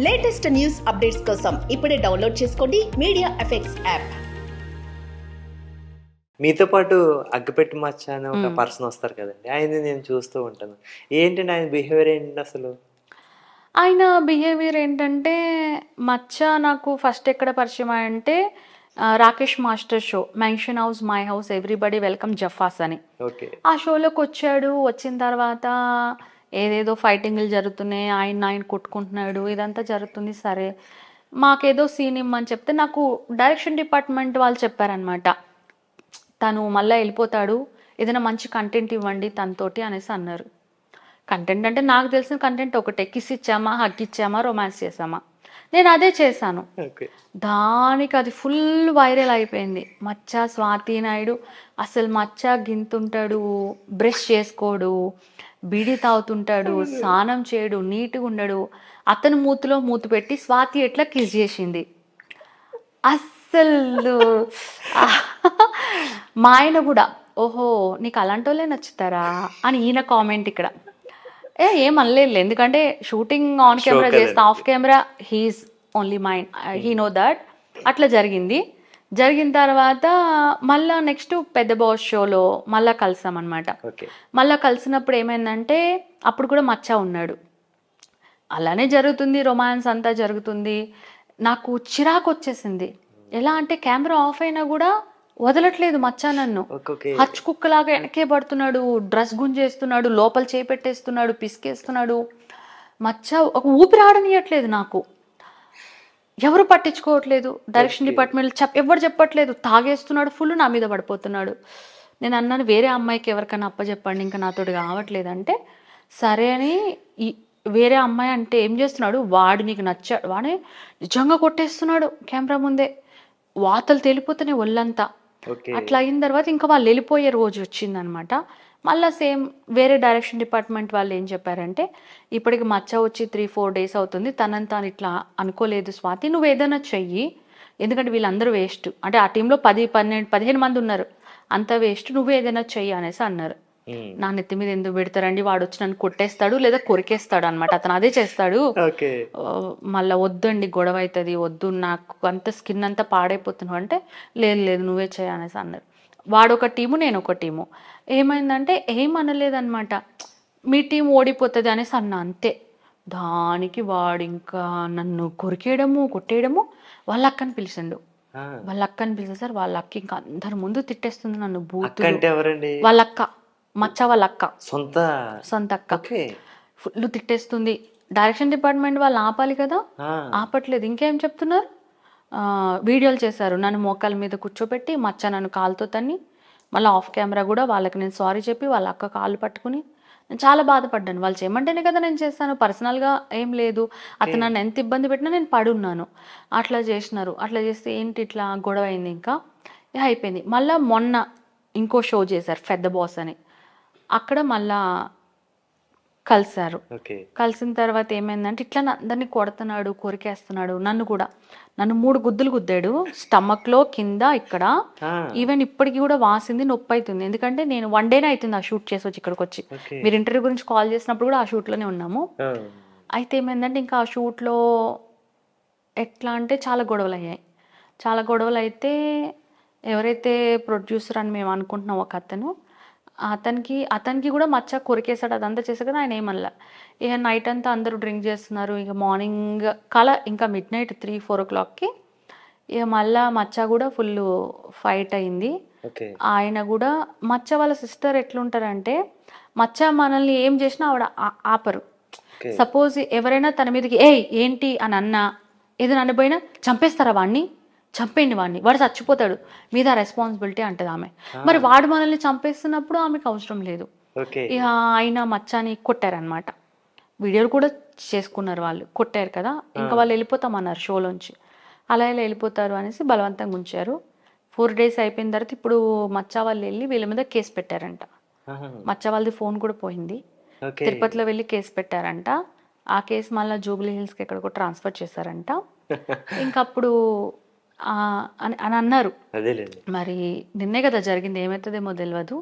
Latest news updates కోసం ఇప్పుడే download చేసుకోండి మీడియా ఎఫెక్ట్స్ యాప్. మీతో పాటు అగ్గిపెట్టి మచ్చ అనే ఒక పర్సన్ వస్తారు కదండి, ఆయన్ని నేను చూస్తూ ఉంటాను. ఏంటండి ఆయన బిహేవియర్ ఏంటండి అసలు? ఆయన బిహేవియర్ ఏంటంటే, మచ్చ నాకు ఫస్ట్ ఎక్కడ పరిచయం అంటే Rakesh master show, mention house my house everybody welcome జఫాస్ అని. ఓకే. ఆ షోలోకి వచ్చాడు. వచ్చిన తర్వాత ఏదేదో ఫైటింగ్లు జరుగుతున్నాయి, ఆయన కొట్టుకుంటున్నాడు, ఇదంతా జరుగుతుంది. సరే, మాకేదో సీన్ ఇమ్మని చెప్తే నాకు డైరెక్షన్ డిపార్ట్మెంట్ వాళ్ళు చెప్పారనమాట, తను మళ్ళీ వెళ్ళిపోతాడు, ఏదైనా మంచి కంటెంట్ ఇవ్వండి తనతోటి అనేసి అన్నారు. కంటెంట్ అంటే నాకు తెలిసిన కంటెంట్ ఒకటే, కిస్ ఇచ్చామా, హగ్ ఇచ్చామా, రొమాన్స్ చేసామా. నేను అదే చేశాను. దానికి అది ఫుల్ వైరల్ అయిపోయింది. మచ్చ స్వాతి నాయుడు అసలు మచ్చ గింతుంటాడు, బ్రష్ చేసుకోడు, బీడీ తాగుతుంటాడు, స్నానం చేయడు, నీట్గా ఉండడు. అతను మూతిలో మూతి పెట్టి స్వాతి ఎట్లా కిస్ చేసింది. అస్సలు మా ఆయన కూడా, ఓహో నీకు అలాంటి వాళ్ళే నచ్చుతారా అని ఈయన కామెంట్ ఇక్కడ. ఏం అనలేదు, ఎందుకంటే షూటింగ్ ఆన్ కెమెరా చేస్తే, off camera he is only mind, he know that. అట్లా జరిగింది. జరిగిన తర్వాత మళ్ళా నెక్స్ట్ పెద్ద బాస్ షోలో మళ్ళీ కలిసామన్నమాట. మళ్ళీ కలిసినప్పుడు ఏమైందంటే అప్పుడు కూడా మచ్చ ఉన్నాడు. అలానే జరుగుతుంది, రొమాన్స్ అంతా జరుగుతుంది. నాకు చిరాకు వచ్చేసింది. ఎలా అంటే కెమెరా ఆఫ్ అయినా కూడా వదలట్లేదు మచ్చ నన్ను. హచ్ కుక్కలాగా వెనకే పడుతున్నాడు, డ్రెస్ గుంజేస్తున్నాడు, లోపల చేపెట్టేస్తున్నాడు, పిసికేస్తున్నాడు. మచ్చ ఒక ఊపిరి ఆడనియట్లేదు నాకు. ఎవరు పట్టించుకోవట్లేదు, డైరెక్షన్ డిపార్ట్మెంట్ ఎవరు చెప్పట్లేదు. తాగేస్తున్నాడు, ఫుల్ నా మీద పడిపోతున్నాడు. నేను అన్నాను, వేరే అమ్మాయికి ఎవరికైనా అప్పచెప్పండి, ఇంకా నాతోటి కావట్లేదంటే సరే అని. వేరే అమ్మాయి అంటే ఏం చేస్తున్నాడు, వాడు నీకు నచ్చాడు, వాడే నిజంగా కొట్టేస్తున్నాడు కెమెరా ముందే. వాతలు తేలిపోతున్నాయి ఒళ్ళంతా. అట్లా అయిన తర్వాత ఇంకా వాళ్ళు వెళ్ళిపోయే రోజు వచ్చిందనమాట. మళ్ళీ సేమ్ వేరే డైరెక్షన్ డిపార్ట్మెంట్ వాళ్ళు ఏం చెప్పారంటే, ఇప్పటికి మచ్చ వచ్చి 3-4 days అవుతుంది, తనని తాను ఇట్లా అనుకోలేదు స్వాతి, నువ్వు ఏదైనా చెయ్యి, ఎందుకంటే వీళ్ళందరూ వేస్ట్, అంటే ఆ టీంలో 10-15 మంది ఉన్నారు, అంత వేస్ట్, నువ్వు ఏదైనా చెయ్యి అనేసి అన్నారు. నా నెత్తి మీద ఎందుకు పెడతారండి, వాడు వచ్చి నన్ను కొట్టేస్తాడు లేదా కొరికేస్తాడు అనమాట, అతను అదే చేస్తాడు. మళ్ళీ వద్దండి గొడవ అవుతుంది, వద్దు, నాకు అంత స్కిన్ అంతా పాడైపోతున్నావు అంటే, లేదు నువ్వే చెయ్యి అనేసి అన్నారు. వాడు ఒక టీము, నేను ఒక టీము. ఏమైందంటే ఏమనలేదన్నమాట, మీ టీం ఓడిపోతుంది అనేసి అన్నా అంతే. దానికి వాడు ఇంకా నన్ను కొరికేయడము, కొట్టేయడము. వాళ్ళ అక్కని పిలిచిండు. వాళ్ళ అక్కని పిలిచేసారు. వాళ్ళ అక్క ఇంకా అందరి ముందు తిట్టేస్తుంది నన్ను, బూతు. వాళ్ళ అక్క, మచ్చ వాళ్ళ అక్క, సొంత అక్క, ఫుల్ తిట్టేస్తుంది. డైరెక్షన్ డిపార్ట్మెంట్ వాళ్ళు ఆపాలి కదా, ఆపట్లేదు. ఇంకేం చెప్తున్నారు, వీడియోలు చేశారు, నన్ను మోకాల మీద కూర్చోబెట్టి మచ్చ నన్ను కాలుతో తన్ని, మళ్ళీ ఆఫ్ కెమెరా కూడా వాళ్ళకి నేను సారీ చెప్పి వాళ్ళ అక్క కాళ్ళు పట్టుకుని నేను చాలా బాధపడ్డాను. వాళ్ళు చేయమంటేనే కదా నేను చేశాను, పర్సనల్గా ఏం లేదు. అతను నన్ను ఎంత ఇబ్బంది పెట్టినా నేను పడున్నాను. అట్లా చేసినారు. అట్లా చేస్తే ఏంటి ఇట్లా గొడవ అయింది, ఇంకా అయిపోయింది. మళ్ళీ మొన్న ఇంకో షో చేశారు, పెద్ద బాస్ అని. అక్కడ మళ్ళా కలిసారు. కలిసిన తర్వాత ఏమైందంటే ఇట్లా అందరినీ కొడుతున్నాడు, కొరికేస్తున్నాడు. నన్ను 3 గుద్దులు గుద్దాడు, స్టమక్లో, కింద, ఇక్కడ. ఈవెన్ ఇప్పటికి కూడా వాసింది, నొప్పి అవుతుంది. ఎందుకంటే నేను 1 day అవుతుంది ఆ షూట్ చేసి వచ్చి ఇక్కడికి వచ్చి. మీరు ఇంటర్వ్యూ గురించి కాల్ చేసినప్పుడు కూడా ఆ షూట్లోనే ఉన్నాము. అయితే ఏమైందంటే ఇంకా ఆ షూట్లో ఎట్లా అంటే చాలా గొడవలు అయ్యాయి. చాలా గొడవలు అయితే ఎవరైతే ప్రొడ్యూసర్ అని మేము అనుకుంటున్నాం ఒక అతనికి కూడా మచ్చ కొరికేసాడు, అదంతా చేశాడు కదా, ఆయన ఏమల్లా. ఇక నైట్ అంతా అందరూ డ్రింక్ చేస్తున్నారు. ఇక మార్నింగ్ ఇంకా midnight 3-4 o'clockకి ఇక మళ్ళా మచ్చ కూడా ఫుల్ ఫైట్ అయింది. ఆయన కూడా, మచ్చ వాళ్ళ సిస్టర్ ఎట్లుంటారంటే, మచ్చ మనల్ని ఏం చేసినా ఆవిడ ఆపరు. సపోజ్ ఎవరైనా తన మీదకి ఏంటి అని అన్నా, ఏదైనా అనబోయినా చంపేస్తారా వాడిని, చంపేయండి వాడిని, వాడు చచ్చిపోతాడు, మీద రెస్పాన్సిబిలిటీ అంటది ఆమె. మరి వాడు మనల్ని చంపేస్తున్నప్పుడు ఆమెకు అవసరం లేదు. ఇక ఆయన మచ్చాని కొట్టారనమాట. వీడియోలు కూడా చేసుకున్నారు వాళ్ళు, కొట్టారు కదా, ఇంకా వాళ్ళు వెళ్ళిపోతామన్నారు షోలోంచి. అలా ఇలా వెళ్ళిపోతారు అనేసి బలవంతంగా ఉంచారు. 4 days అయిపోయిన తర్వాత ఇప్పుడు మచ్చ వాళ్ళు వెళ్ళి వీళ్ళ మీద కేసు పెట్టారంట. మచ్చ వాళ్ళది ఫోన్ కూడా పోయింది. తిరుపతిలో వెళ్ళి కేసు పెట్టారంట. ఆ కేసు మళ్ళీ జూబ్లీ హిల్స్కి ఎక్కడికో ట్రాన్స్ఫర్ చేశారంట. ఇంకప్పుడు అని అన్నారు. మరి నిన్నే కదా జరిగింది, ఏమవుతుందేమో తెలియదు.